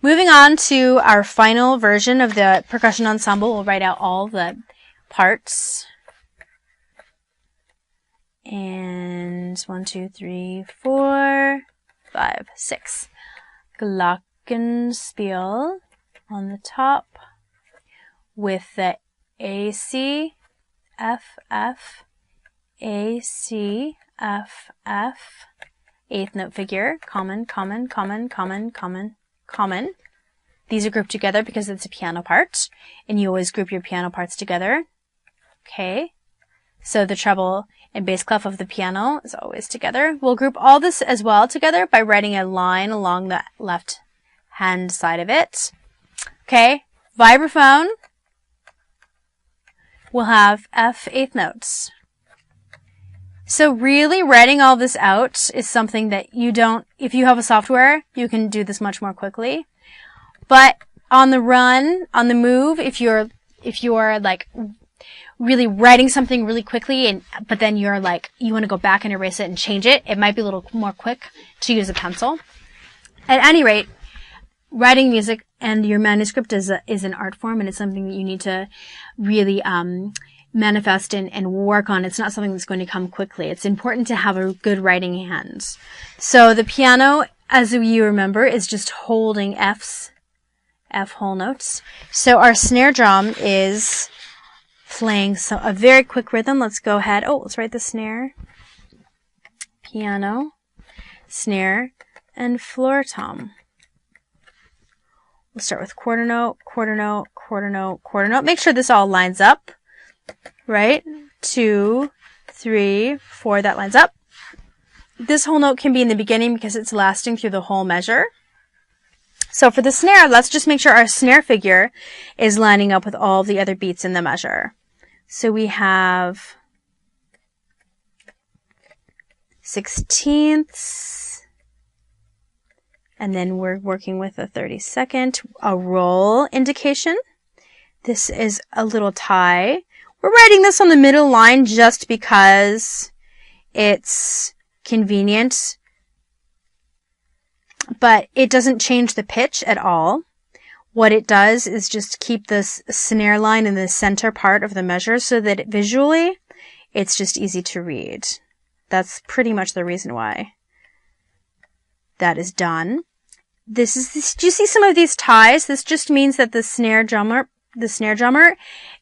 Moving on to our final version of the percussion ensemble, we'll write out all the parts. And 1, 2, 3, 4, 5, 6. Glockenspiel on the top with the A, C, F, F, A, C, F, F, eighth note figure, common, common, common, common, common, common. These are grouped together because it's a piano part, and you always group your piano parts together. Okay, so the treble and bass clef of the piano is always together. We'll group all this as well together by writing a line along the left hand side of it. Okay, vibraphone will have F eighth notes. So really writing all this out is something that you don't, if you have a software, you can do this much more quickly. But on the run, on the move, if you're like really writing something really quickly but then you're like, you want to go back and erase it and change it, it might be a little more quick to use a pencil. At any rate, writing music and your manuscript is an art form, and it's something that you need to really manifest and work on. It's not something that's going to come quickly. It's important to have a good writing hand. So the piano, as you remember, is just holding F whole notes. So our snare drum is playing a very quick rhythm. Let's go ahead. Let's write the snare, piano, snare, and floor tom. We'll start with quarter note, quarter note, quarter note, quarter note. Make sure this all lines up, right? 2, 3, 4, that lines up. This whole note can be in the beginning because it's lasting through the whole measure. So for the snare, let's just make sure our snare figure is lining up with all the other beats in the measure. So we have 16ths, and then we're working with a 32nd, a roll indication. This is a little tie. We're writing this on the middle line just because it's convenient, but it doesn't change the pitch at all. What it does is just keep this snare line in the center part of the measure so that visually it's just easy to read. That's pretty much the reason why that is done. Do you see some of these ties? This just means that the snare drummer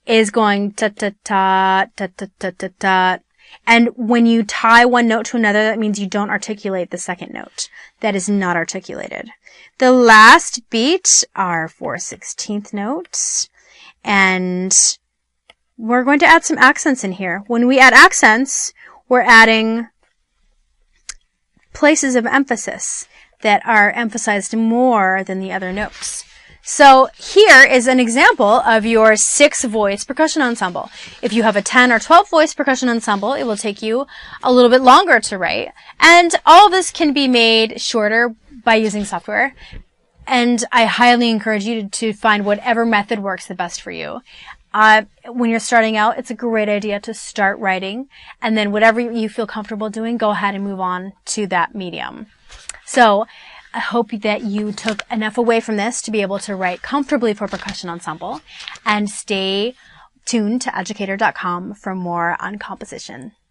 is going ta-ta-ta, ta-ta-ta-ta-ta. And when you tie one note to another, that means you don't articulate the second note. That is not articulated. The last beat are 4/16 notes. And we're going to add some accents in here. When we add accents, we're adding places of emphasis that are emphasized more than the other notes. So here is an example of your 6-voice percussion ensemble. If you have a 10 or 12-voice percussion ensemble, it will take you a little bit longer to write. And all this can be made shorter by using software. And I highly encourage you to find whatever method works the best for you. When you're starting out, it's a great idea to start writing. And then whatever you feel comfortable doing, go ahead and move on to that medium. So I hope that you took enough away from this to be able to write comfortably for percussion ensemble, and stay tuned to Educator.com for more on composition.